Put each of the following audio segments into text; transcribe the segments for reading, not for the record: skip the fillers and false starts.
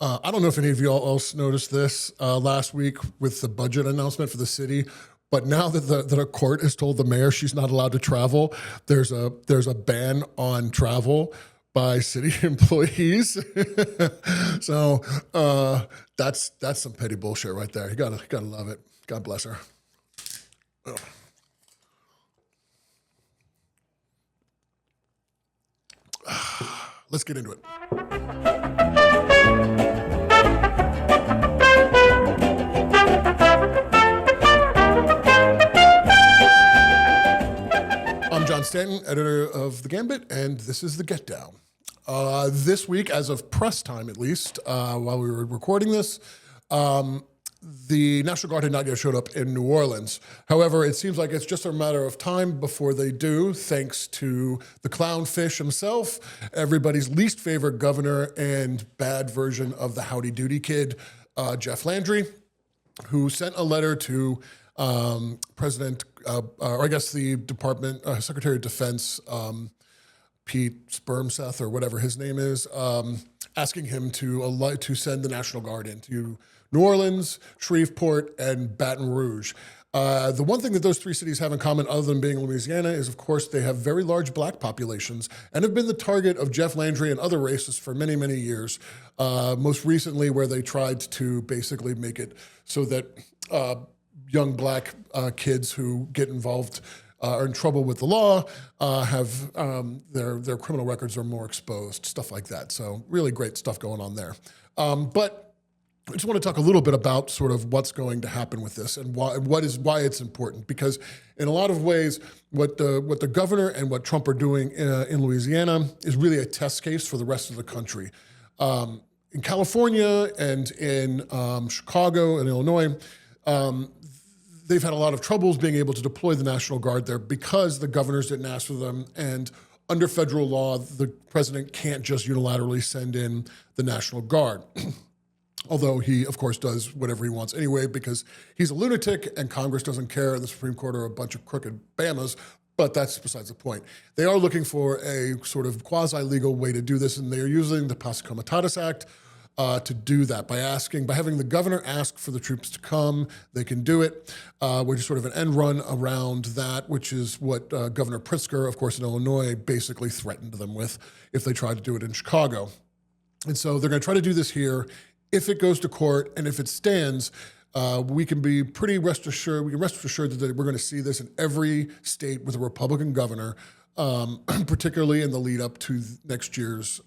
I don't know if any of y'all else noticed this last week with the budget announcement for the city, but now that the court has told the mayor she's not allowed to travel, there's a ban on travel by city employees. So that's some petty bullshit right there. You gotta love it. God bless her. Oh. Let's get into it. I'm John Stanton, editor of The Gambit, and this is The Get Down. This week, as of press time at least, while we were recording this, the National Guard had not yet showed up in New Orleans. However, it seems like it's just a matter of time before they do, thanks to the clownfish himself, everybody's least favorite governor and bad version of the howdy doody kid, Jeff Landry, who sent a letter to President, or I guess the Department, Secretary of Defense, Pete Spermseth, or whatever his name is, asking him to send the National Guard into New Orleans, Shreveport, and Baton Rouge. The one thing that those three cities have in common, other than being Louisiana, is, of course, they have very large black populations and have been the target of Jeff Landry and other racists for many, many years. Most recently, where they tried to basically make it so that young black kids who get involved are in trouble with the law, have their criminal records are more exposed, stuff like that. So really great stuff going on there. But I just want to talk a little bit about sort of what's going to happen with this and why it's important. Because in a lot of ways, what the governor and what Trump are doing in Louisiana is really a test case for the rest of the country. In California and in Chicago and Illinois, they've had a lot of troubles being able to deploy the National Guard there because the governors didn't ask for them. And under federal law, the president can't just unilaterally send in the National Guard. Although he, of course, does whatever he wants anyway because he's a lunatic and Congress doesn't care and the Supreme Court are a bunch of crooked Bamas, but that's besides the point. They are looking for a sort of quasi-legal way to do this, and they are using the Posse Comitatus Act to do that by having the governor ask for the troops to come. They can do it, which is sort of an end run around that, which is what Governor Pritzker, of course, in Illinois, basically threatened them with if they tried to do it in Chicago. And so they're going to try to do this here. If it goes to court and if it stands, we can be pretty rest assured that we're going to see this in every state with a Republican governor, particularly in the lead up to next year's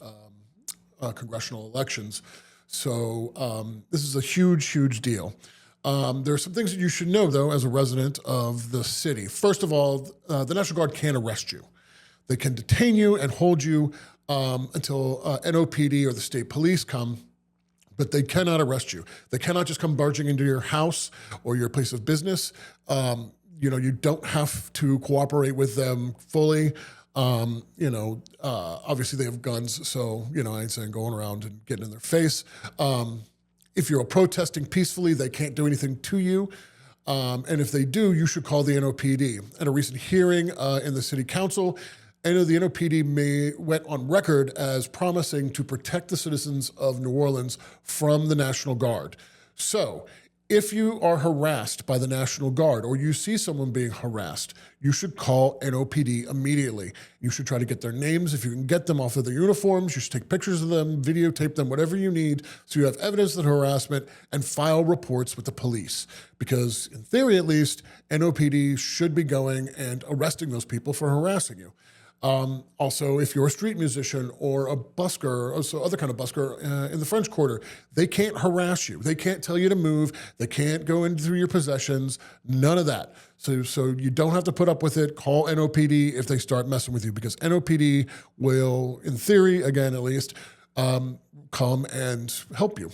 congressional elections. So this is a huge, huge deal. There are some things that you should know, though, as a resident of the city. First of all, the National Guard can't arrest you. They can detain you and hold you until NOPD or the state police come, but they cannot arrest you. They cannot just come barging into your house or your place of business. You don't have to cooperate with them fully. Obviously they have guns, so, I ain't saying going around and getting in their face. If you're protesting peacefully, they can't do anything to you. And if they do, you should call the NOPD. At a recent hearing in the city council, I know the NOPD went on record as promising to protect the citizens of New Orleans from the National Guard. So if you are harassed by the National Guard or you see someone being harassed, you should call NOPD immediately. You should try to get their names. If you can get them off of their uniforms, you should take pictures of them, videotape them, whatever you need, so you have evidence of harassment and file reports with the police. Because in theory, at least, NOPD should be going and arresting those people for harassing you. Also, if you're a street musician or a busker, or so other kind of busker in the French Quarter, they can't harass you. They can't tell you to move. They can't go in through your possessions. None of that. So you don't have to put up with it. Call NOPD if they start messing with you, because NOPD will, in theory, again at least, come and help you.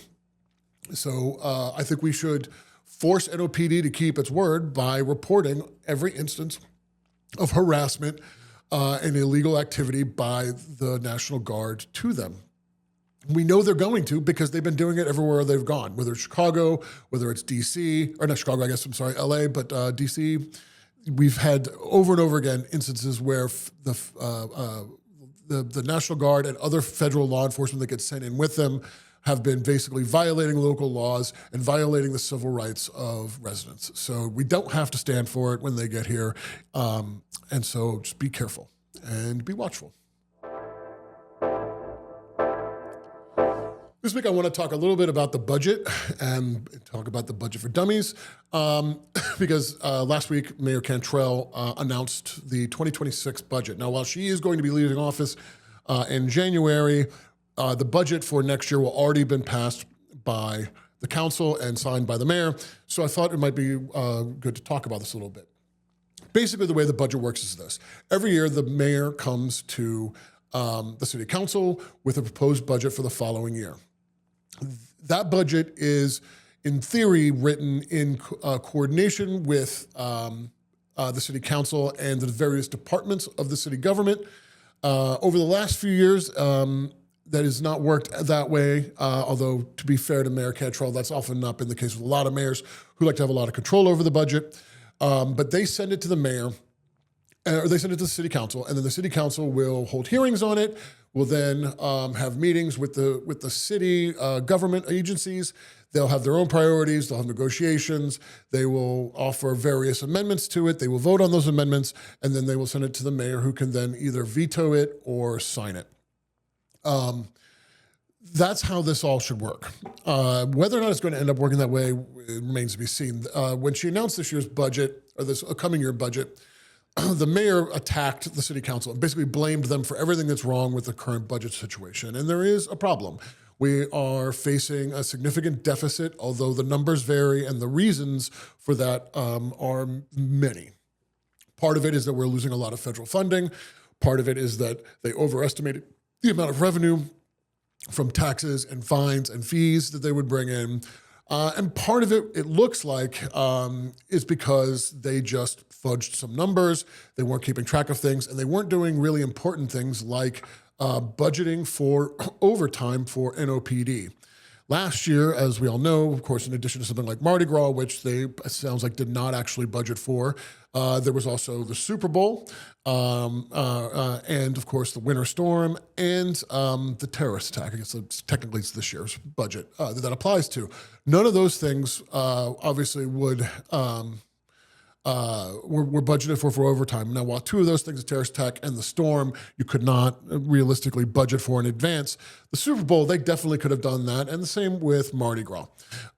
So I think we should force NOPD to keep its word by reporting every instance of harassment and illegal activity by the National Guard to them. We know they're going to because they've been doing it everywhere they've gone, whether it's Chicago, whether it's DC, or not Chicago, I guess, I'm sorry, LA, but DC. We've had over and over again instances where the National Guard and other federal law enforcement that get sent in with them have been basically violating local laws and violating the civil rights of residents. So we don't have to stand for it when they get here. And so just be careful and be watchful. This week I want to talk a little bit about the budget and talk about the budget for Dummies because last week Mayor Cantrell announced the 2026 budget. Now, while she is going to be leaving office in January, the budget for next year will already been passed by the council and signed by the mayor. So I thought it might be good to talk about this a little bit. Basically, the way the budget works is this. Every year, the mayor comes to the city council with a proposed budget for the following year. That budget is, in theory, written in coordination with the city council and the various departments of the city government. Over the last few years, that has not worked that way, although to be fair to Mayor Cantrell, that's often not been the case with a lot of mayors who like to have a lot of control over the budget. But they send it to the mayor, or they send it to the city council, and then the city council will hold hearings on it, will then have meetings with the city government agencies. They'll have their own priorities, they'll have negotiations, they will offer various amendments to it, they will vote on those amendments, and then they will send it to the mayor, who can then either veto it or sign it. That's how this all should work. Whether or not it's going to end up working that way remains to be seen. When she announced this year's budget, or this coming year budget, the mayor attacked the city council and basically blamed them for everything that's wrong with the current budget situation. And there is a problem. We are facing a significant deficit, although the numbers vary and the reasons for that are many. Part of it is that we're losing a lot of federal funding. Part of it is that they overestimated the amount of revenue from taxes and fines and fees that they would bring in. And part of it, it looks like, is because they just fudged some numbers, they weren't keeping track of things, and they weren't doing really important things like budgeting for overtime for NOPD. Last year, as we all know, of course, in addition to something like Mardi Gras, which they, it sounds like, did not actually budget for, there was also the Super Bowl, and of course the winter storm, and the terrorist attack. I guess technically it's this year's budget that applies to. None of those things obviously would were budgeted for overtime. Now, while two of those things, the terrorist attack and the storm, you could not realistically budget for in advance, the Super Bowl, they definitely could have done that, and the same with Mardi Gras.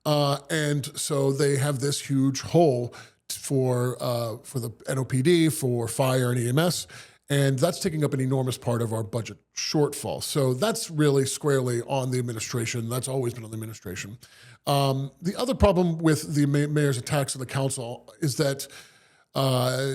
And so they have this huge hole for the NOPD, for fire and EMS, and that's taking up an enormous part of our budget shortfall. So that's really squarely on the administration. That's always been on the administration. The other problem with the mayor's attacks on the council is that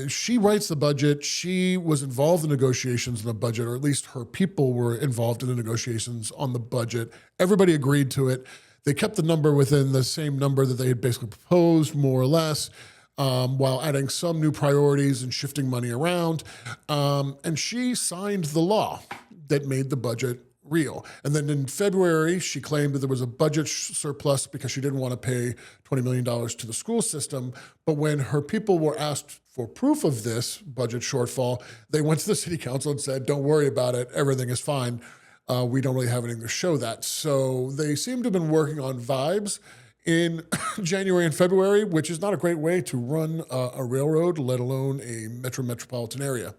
she writes the budget. She was involved in negotiations on the budget, or at least her people were involved in the negotiations on the budget. Everybody agreed to it. They kept the number within the same number that they had basically proposed, more or less, while adding some new priorities and shifting money around. And she signed the law that made the budget real. And then in February, she claimed that there was a budget surplus because she didn't want to pay $20 million to the school system. But when her people were asked for proof of this budget shortfall, they went to the city council and said, don't worry about it, everything is fine. We don't really have anything to show that. So they seem to have been working on vibes in January and February, which is not a great way to run a railroad, let alone a metropolitan area.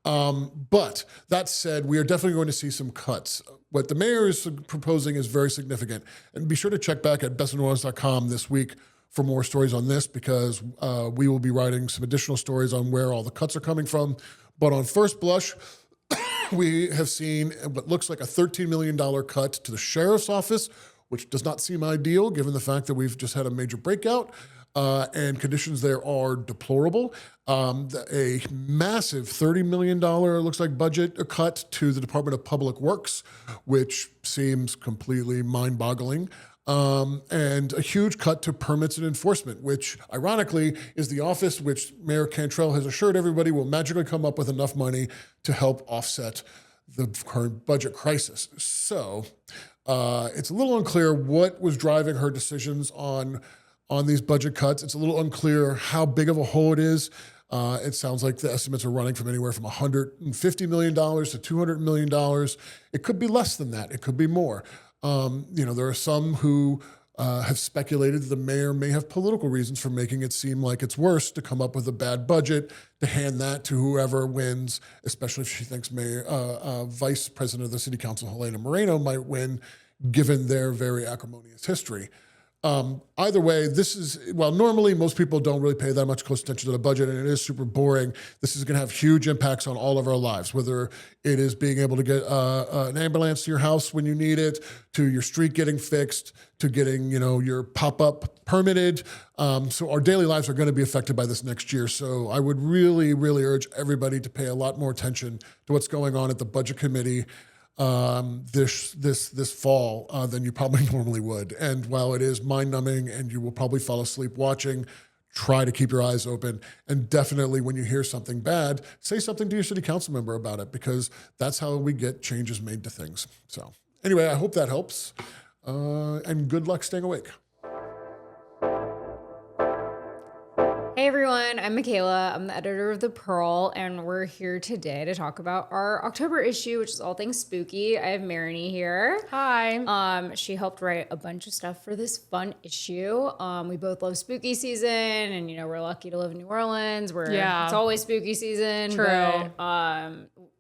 But that said, we are definitely going to see some cuts. What the mayor is proposing is very significant. And be sure to check back at bestofneworleans.com this week for more stories on this, because we will be writing some additional stories on where all the cuts are coming from. But on first blush, we have seen what looks like a $13 million cut to the sheriff's office, which does not seem ideal given the fact that we've just had a major breakout. And conditions there are deplorable. A massive $30 million, looks like, budget cut to the Department of Public Works, which seems completely mind-boggling. And a huge cut to permits and enforcement, which ironically is the office which Mayor Cantrell has assured everybody will magically come up with enough money to help offset the current budget crisis. So it's a little unclear what was driving her decisions on these budget cuts. It's a little unclear how big of a hole it is. It sounds like the estimates are running from anywhere from $150 million to $200 million. It could be less than that. It could be more. There are some who have speculated the mayor may have political reasons for making it seem like it's worse to come up with a bad budget, to hand that to whoever wins, especially if she thinks Vice President of the City Council, Helena Moreno, might win, given their very acrimonious history. Either way, while normally most people don't really pay that much close attention to the budget and it is super boring, this is going to have huge impacts on all of our lives, whether it is being able to get an ambulance to your house when you need it, to your street getting fixed, to getting, your pop-up permitted. So our daily lives are going to be affected by this next year. So I would really, really urge everybody to pay a lot more attention to what's going on at the Budget Committee this fall than you probably normally would. And while it is mind-numbing and you will probably fall asleep watching, try to keep your eyes open. And definitely when you hear something bad, say something to your city council member about it, because that's how we get changes made to things. So anyway, I hope that helps. And good luck staying awake. Hey everyone, I'm Michaela. I'm the editor of The Pearl, and we're here today to talk about our October issue, which is all things spooky. I have Marini here. Hi. She helped write a bunch of stuff for this fun issue. We both love spooky season, and we're lucky to live in New Orleans where it's always spooky season. True. But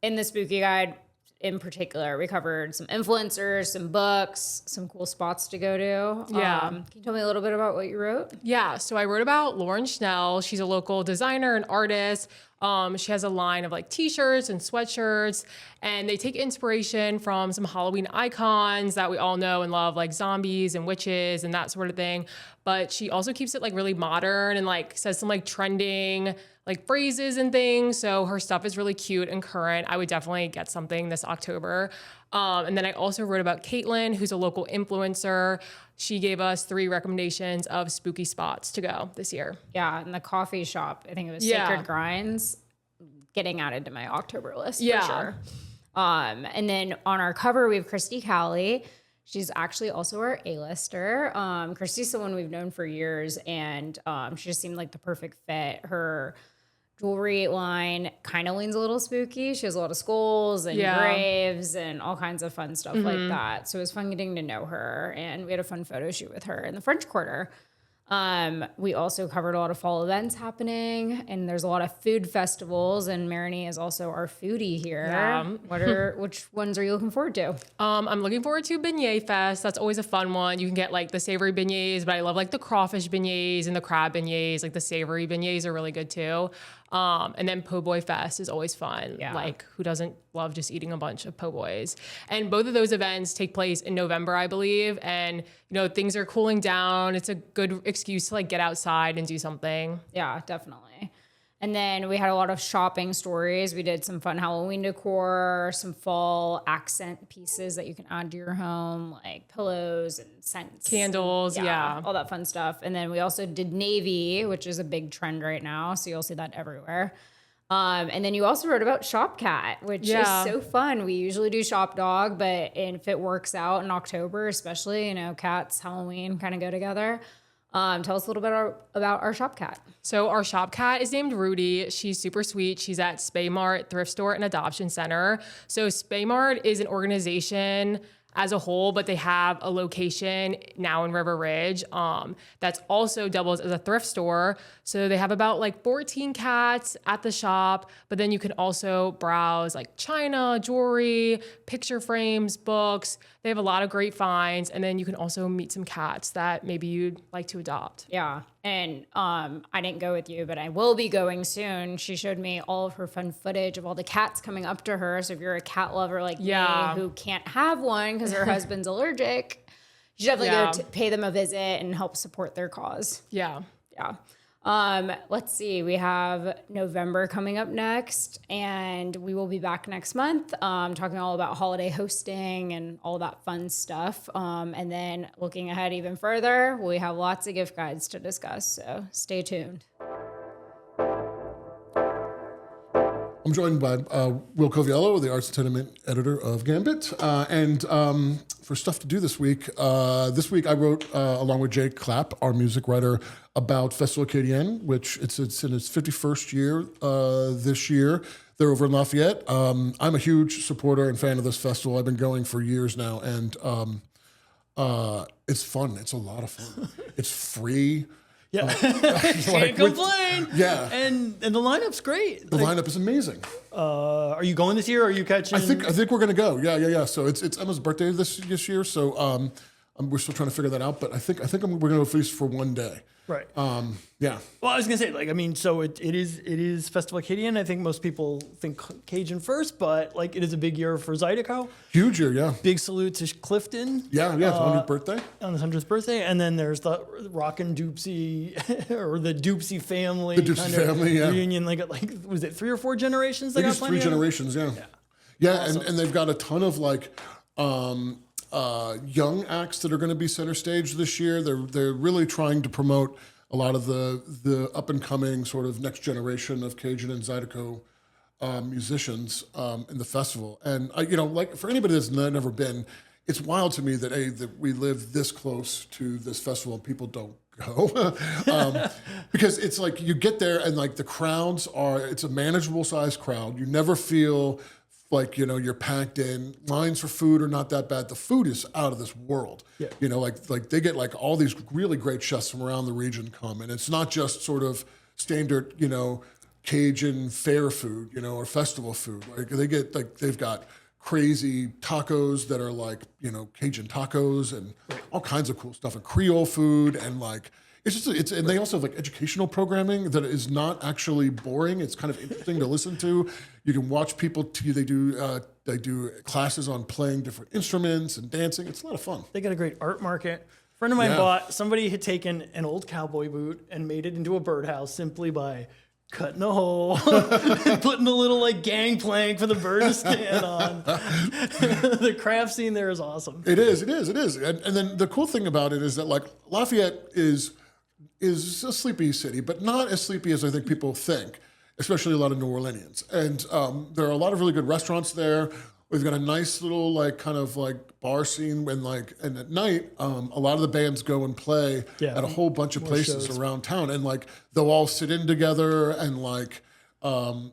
in the spooky guide, in particular, we covered some influencers, some books, some cool spots to go to. Can you tell me a little bit about what you wrote? Yeah, so I wrote about Lauren Schnell. She's a local designer and artist. She has a line of t-shirts and sweatshirts, and they take inspiration from some Halloween icons that we all know and love, like zombies and witches and that sort of thing. But she also keeps it really modern and says some trending phrases and things. So her stuff is really cute and current. I would definitely get something this October. And then I also wrote about Caitlin, who's a local influencer. She gave us 3 recommendations of spooky spots to go this year. Yeah, in the coffee shop, I think it was Sacred Grinds, getting added to my October list for sure. And then on our cover, we have Christy Cowley. She's actually also our A-lister. Christy's someone we've known for years, and she just seemed like the perfect fit. Her jewelry line kind of leans a little spooky. She has a lot of skulls and graves and all kinds of fun stuff like that. So it was fun getting to know her, and we had a fun photo shoot with her in the French Quarter. We also covered a lot of fall events happening, and there's a lot of food festivals, and Marini is also our foodie here. Yeah. Which ones are you looking forward to? I'm looking forward to Beignet Fest. That's always a fun one. You can get the savory beignets, but I love the crawfish beignets and the crab beignets. The savory beignets are really good too. And then Po' Boy Fest is always fun. Yeah. Who doesn't love just eating a bunch of po' boys? And both of those events take place in November, I believe. And, things are cooling down. It's a good excuse to get outside and do something. Yeah, definitely. And then we had a lot of shopping stories. We did some fun Halloween decor, some fall accent pieces that you can add to your home, like pillows and scents. Candles, yeah. All that fun stuff. And then we also did navy, which is a big trend right now. So you'll see that everywhere. And then you also wrote about Shop Cat, which is so fun. We usually do Shop Dog, but if it works out in October, especially, cats, Halloween kind of go together. Tell us a little bit about our Shop Cat. So our Shop Cat is named Rudy. She's super sweet. She's at Spay Mart Thrift Store and Adoption Center. So Spay Mart is an organization as a whole, but they have a location now in River Ridge that's also doubles as a thrift store. So they have about 14 cats at the shop, but then you can also browse china, jewelry, picture frames, books. They have a lot of great finds, and then you can also meet some cats that maybe you'd like to adopt. Yeah, and I didn't go with you, but I will be going soon. She showed me all of her fun footage of all the cats coming up to her. So if you're a cat lover like me who can't have one because her husband's allergic, you should definitely go pay them a visit and help support their cause. Yeah. Yeah. Let's see. We have November coming up next, and we will be back next month talking all about holiday hosting and all that fun stuff. And then looking ahead even further, we have lots of gift guides to discuss, so stay tuned. I'm joined by Will Coviello, the Arts Entertainment editor of Gambit. And for stuff to do this week I wrote, along with Jake Clapp, our music writer, about Festival Acadiens, which it's in its 51st year this year. They're over in Lafayette. I'm a huge supporter and fan of this festival. I've been going for years now, and It's fun. It's a lot of fun. It's free. Yeah, can't complain. Yeah, and the lineup's great. The lineup is amazing. Are you going this year? Or are you catching? I think we're gonna go. Yeah. So it's Emma's birthday this year. So we're still trying to figure that out. But I think we're gonna at least for one day. Right. Yeah. Well, I was gonna say, like, I mean, so it is Festival Acadian. I think most people think Cajun first, but like it is a big year for Zydeco. Huge year, yeah. Big salute to Clifton. Yeah, 100th birthday. On his 100th birthday, and then there's the Rockin' Doopsy or the Doopsy family. The Doopsy family, yeah. Reunion. Like was it 3 or 4 generations? I think it's 3 generations, yeah. Yeah, Awesome. and they've got a ton of like young acts that are going to be center stage this year. They're really trying to promote a lot of the up and coming sort of next generation of Cajun and Zydeco musicians in the festival. And like for anybody that's never been, it's wild to me that we live this close to this festival and people don't go because it's like you get there and like the crowds it's a manageable size crowd. You never feel like, you're packed in. Lines for food are not that bad. The food is out of this world. Yeah. Like they get like all these really great chefs from around the region come, and it's not just sort of standard, Cajun fair food, or festival food. Like they get like they've got crazy tacos that are like, Cajun tacos and all kinds of cool stuff, and Creole food, and like and they also have like educational programming that is not actually boring. It's kind of interesting to listen to. You can watch people. They do classes on playing different instruments and dancing. It's a lot of fun. They got a great art market. A friend of mine somebody had taken an old cowboy boot and made it into a birdhouse simply by cutting a hole and putting a little like gangplank for the bird to stand on. The craft scene there is awesome. It is. And then the cool thing about it is that like Lafayette is a sleepy city, but not as sleepy as I think people think, especially a lot of New Orleanians. And there are a lot of really good restaurants there. We've got a nice little like kind of like bar scene and at night, a lot of the bands go and play at a whole bunch of places around town, and like they'll all sit in together and like so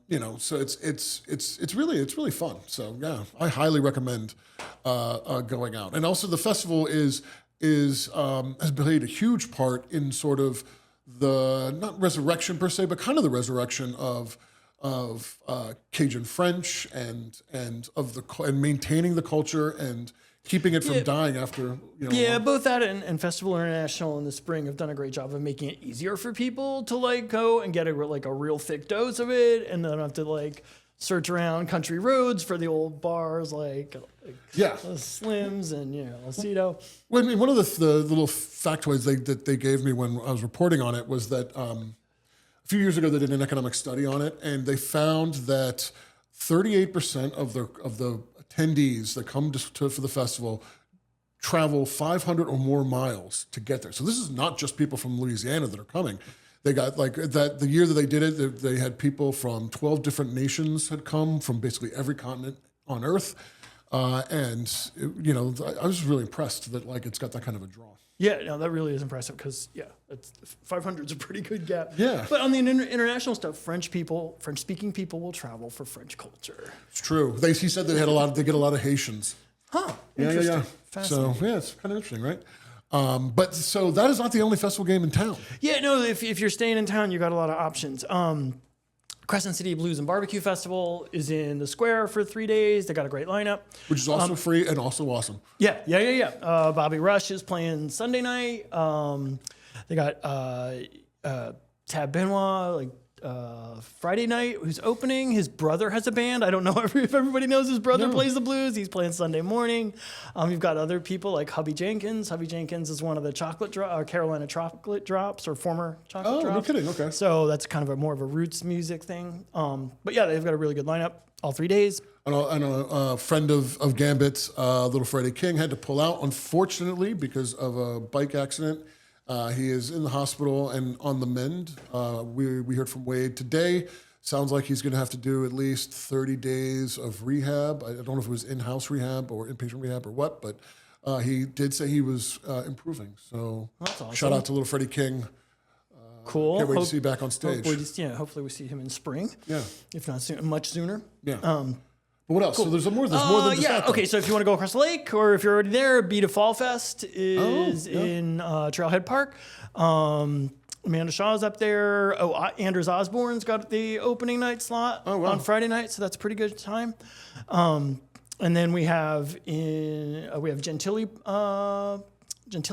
it's really fun. So yeah, I highly recommend going out. And also the festival has played a huge part in sort of the not resurrection per se, but kind of the resurrection of Cajun French and maintaining the culture and keeping it from dying after. Both that and Festival International in the spring have done a great job of making it easier for people to like go and get a real thick dose of it, and then have to like search around country roads for the old bars like Slims and Aceto. Well, I mean, one of the little factoids that they gave me when I was reporting on it was that a few years ago they did an economic study on it, and they found that 38% of the attendees that come for the festival travel 500 or more miles to get there. So this is not just people from Louisiana that are coming. They got like that the year that they did it, they had people from 12 different nations had come from basically every continent on Earth. I was really impressed that like it's got that kind of a draw. Yeah, no, that really is impressive because 500 is a pretty good gap. Yeah. But on the international stuff, French-speaking people will travel for French culture. It's true. He said they get a lot of Haitians. Huh. Interesting. Yeah. So it's kind of interesting, right? But so that is not the only festival game in town. Yeah, no, if you're staying in town, you got a lot of options. Crescent City Blues and Barbecue Festival is in the square for 3 days. They got a great lineup. Which is also free and also awesome. Yeah. Bobby Rush is playing Sunday night. They got Tab Benoit, Friday night, who's opening. His brother has a band. I don't know if everybody knows his brother plays the blues. He's playing Sunday morning. You've got other people like Hubby Jenkins. Hubby Jenkins is one of the Carolina Chocolate Drops, or former Chocolate Drops. Oh, no kidding. Okay. So that's kind of more of a roots music thing. But yeah, they've got a really good lineup all 3 days. And a friend of Gambit's, little Freddie King, had to pull out, unfortunately, because of a bike accident. He is in the hospital and on the mend. We heard from Wade today. Sounds like he's going to have to do at least 30 days of rehab. I don't know if it was in-house rehab or inpatient rehab or what, but he did say he was improving. So that's awesome. Shout out to little Freddie King. Cool. Can't wait to see you back on stage. Hopefully we see him in spring. Yeah. If not soon, much sooner. Yeah. But what else? So there's more than just that. Though. Okay, so if you want to go across the lake, or if you're already there, Beat a Fall Fest is in Trailhead Park. Amanda Shaw's up there. Anders Osborne's got the opening night slot on Friday night, so that's a pretty good time. And then we have Gentilly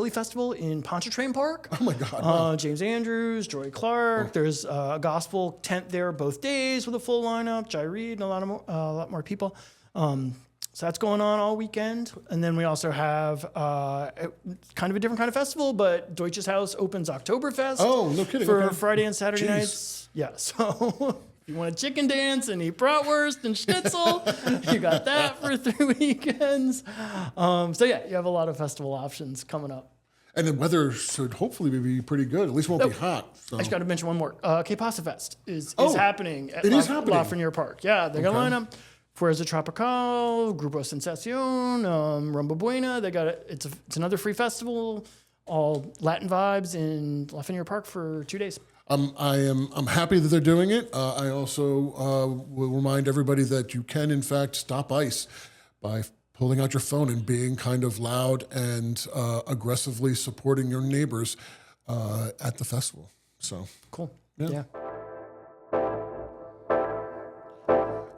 Festival in Pontchartrain Park. Oh my God! Wow. James Andrews, Joy Clark. There's a gospel tent there both days with a full lineup. Jai Reed and a lot more people. So that's going on all weekend. And then we also have kind of a different kind of festival, but Deutsches Haus opens Oktoberfest. Oh, no kidding. For Friday and Saturday nights. Yeah, so if you want a chicken dance and eat bratwurst and schnitzel, you got that for 3 weekends. So yeah, you have a lot of festival options coming up. And the weather should hopefully be pretty good. At least it won't be hot. So. I just got to mention one more. K-Pasta Fest is happening at Lafreniere Park. Yeah, they're going to line up. Fuerza Tropical, Grupo Sensacion, Rumba Buena. They got it's another free festival, all Latin vibes in Lafreniere Park for 2 days. I'm happy that they're doing it. I also will remind everybody that you can in fact stop ice by pulling out your phone and being kind of loud and aggressively supporting your neighbors at the festival. So cool. Yeah.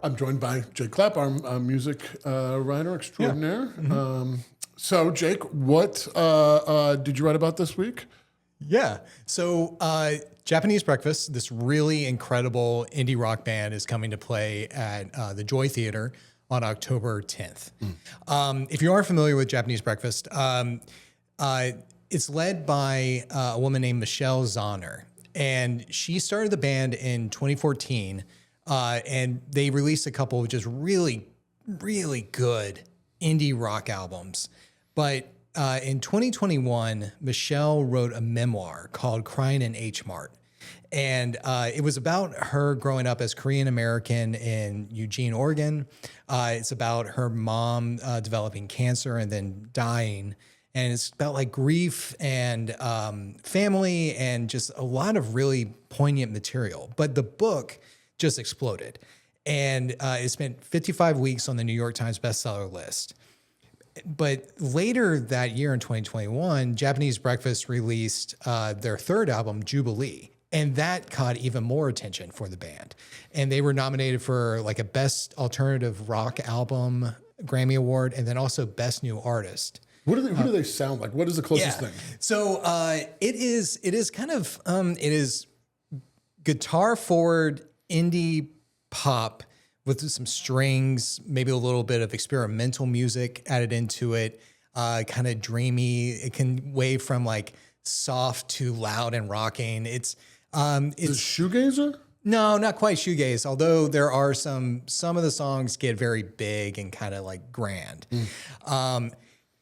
I'm joined by Jake Clapp, our music writer extraordinaire. Yeah. So, Jake, what did you write about this week? Yeah. So, Japanese Breakfast, this really incredible indie rock band, is coming to play at the Joy Theater on October 10th. If you aren't familiar with Japanese Breakfast, it's led by a woman named Michelle Zahner, and she started the band in 2014. And they released a couple of just really, really good indie rock albums. But in 2021, Michelle wrote a memoir called Crying in H Mart. And it was about her growing up as Korean American in Eugene, Oregon. It's about her mom developing cancer and then dying. And it's about like grief and family and just a lot of really poignant material. But the book just exploded. And it spent 55 weeks on the New York Times bestseller list. But later that year in 2021, Japanese Breakfast released their third album, Jubilee. And that caught even more attention for the band. And they were nominated for like a Best Alternative Rock Album Grammy Award and then also Best New Artist. Who do they sound like? What is the closest thing? So it is kind of, it is guitar forward indie pop with some strings, maybe a little bit of experimental music added into it, kind of dreamy. It can wave from like soft to loud and rocking. It's shoegazer? No, not quite shoegaze, although there are some of the songs get very big and kind of like grand.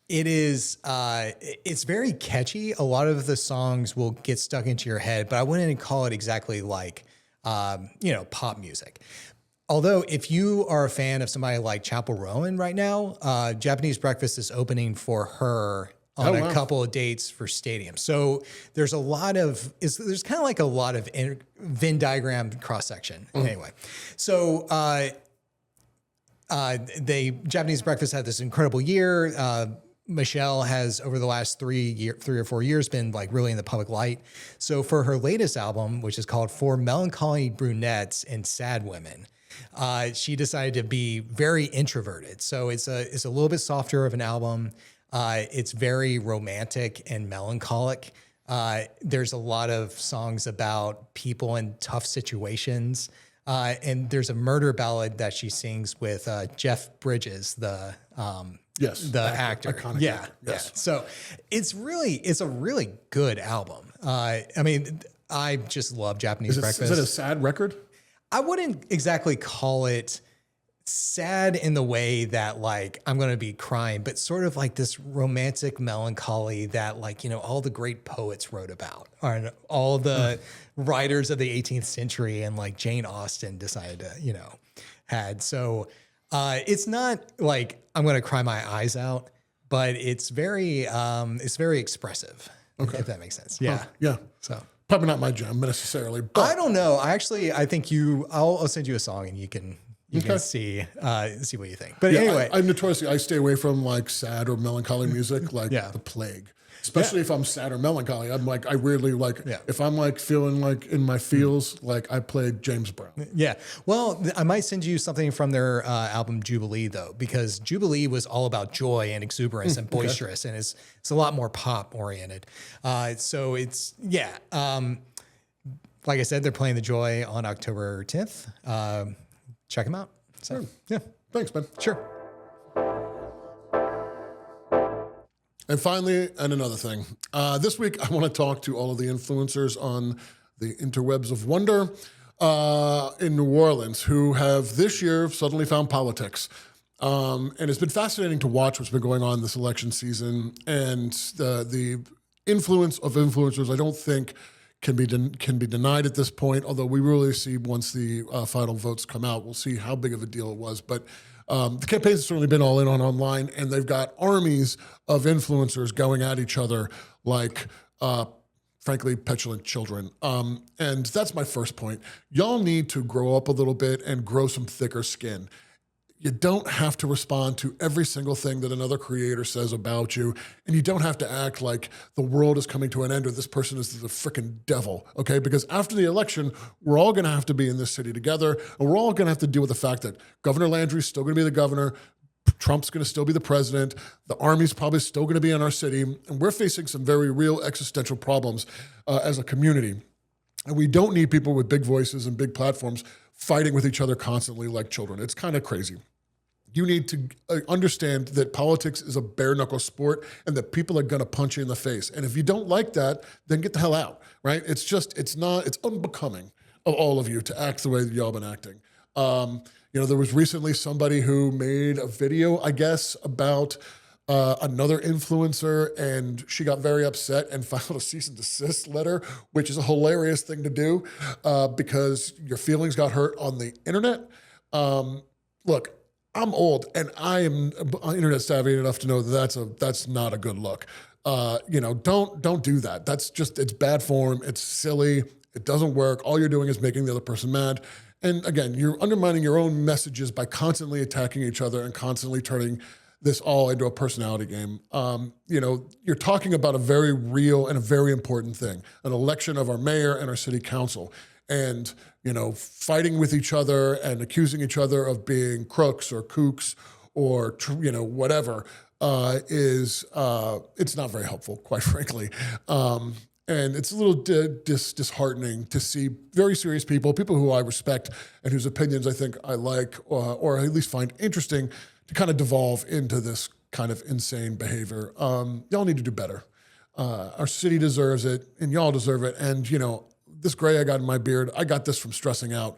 It's very catchy. A lot of the songs will get stuck into your head, but I wouldn't call it exactly like pop music. Although if you are a fan of somebody like Chapel Rowan right now, Japanese Breakfast is opening for her on a couple of dates for stadiums. So there's a lot of, there's kind of like a lot of Venn diagram cross section. Anyway, so Japanese Breakfast had this incredible year. Michelle has over the last 3 or 4 years been like really in the public light. So for her latest album, which is called For Melancholy Brunettes and Sad Women, she decided to be very introverted. So it's a little bit softer of an album. It's very romantic and melancholic. There's a lot of songs about people in tough situations. And there's a murder ballad that she sings with Jeff Bridges, the actor. Iconic yeah. actor. Yes. So it's a really good album. I mean, I just love Japanese Breakfast. Is it a sad record? I wouldn't exactly call it sad in the way that like I'm going to be crying, but sort of like this romantic melancholy that like, all the great poets wrote about, or all the writers of the 18th century and like Jane Austen decided to, had. So it's not like I'm going to cry my eyes out, but it's very expressive. Okay. If that makes sense. Yeah. Yeah. So probably not my jam necessarily, but I don't know. I think I'll send you a song and you can you can see what you think. But Yeah, anyway, I'm notoriously, I stay away from like sad or melancholy music, like the plague. Especially if I'm sad or melancholy. I'm like, I weirdly like, if I'm like feeling like in my feels, like I played James Brown. Yeah. Well, I might send you something from their album Jubilee, though, because Jubilee was all about joy and exuberance and boisterous, and it's a lot more pop oriented. So it's, like I said, they're playing the Joy on October 10th. Check them out. So, yeah. Thanks, man. Sure. And finally, and another thing. This week, I want to talk to all of the influencers on the interwebs of wonder in New Orleans who have this year suddenly found politics. And it's been fascinating to watch what's been going on this election season. And the influence of influencers, I don't think, can be denied at this point, although we really see once the final votes come out, we'll see how big of a deal it was. But the campaign's certainly been all in on online, and they've got armies of influencers going at each other like, frankly, petulant children. And that's my first point. Y'all need to grow up a little bit and grow some thicker skin. You don't have to respond to every single thing that another creator says about you, and you don't have to act like the world is coming to an end or this person is the frickin' devil, okay? Because after the election, we're all gonna have to be in this city together, and we're all gonna have to deal with the fact that Governor Landry's still gonna be the governor, Trump's gonna still be the president, the army's probably still gonna be in our city, and we're facing some very real existential problems as a community. And we don't need people with big voices and big platforms fighting with each other constantly like children. It's kind of crazy. You need to understand that politics is a bare knuckle sport and that people are going to punch you in the face. And if you don't like that, then get the hell out, right? It's unbecoming of all of you to act the way that y'all been acting. There was recently somebody who made a video, I guess, about another influencer, and she got very upset and filed a cease and desist letter, which is a hilarious thing to do because your feelings got hurt on the internet. Look, I'm old and I am internet savvy enough to know that that's not a good look. Don't do that. It's bad form. It's silly. It doesn't work. All you're doing is making the other person mad. And again, you're undermining your own messages by constantly attacking each other and constantly turning this all into a personality game. You're talking about a very real and a very important thing, an election of our mayor and our city council. And, fighting with each other and accusing each other of being crooks or kooks or, whatever it's not very helpful, quite frankly. And it's a little disheartening to see very serious people who I respect and whose opinions I think I like or at least find interesting to kind of devolve into this kind of insane behavior. Y'all need to do better. Our city deserves it and y'all deserve it. And, this gray I got in my beard, I got this from stressing out.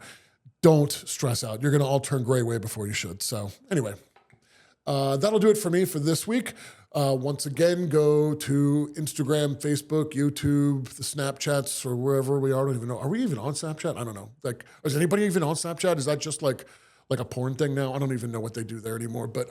Don't stress out. You're going to all turn gray way before you should. So anyway, that'll do it for me for this week. Once again, go to Instagram, Facebook, YouTube, the Snapchats, or wherever we are. I don't even know. Are we even on Snapchat? I don't know. Like, is anybody even on Snapchat? Is that just like a porn thing now? I don't even know what they do there anymore. But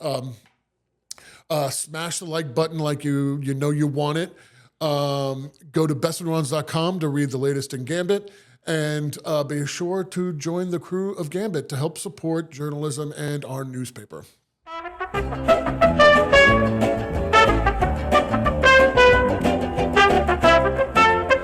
smash the like button like you know you want it. Go to bestofneworleans.com to read the latest in Gambit, and be sure to join the crew of Gambit to help support journalism and our newspaper.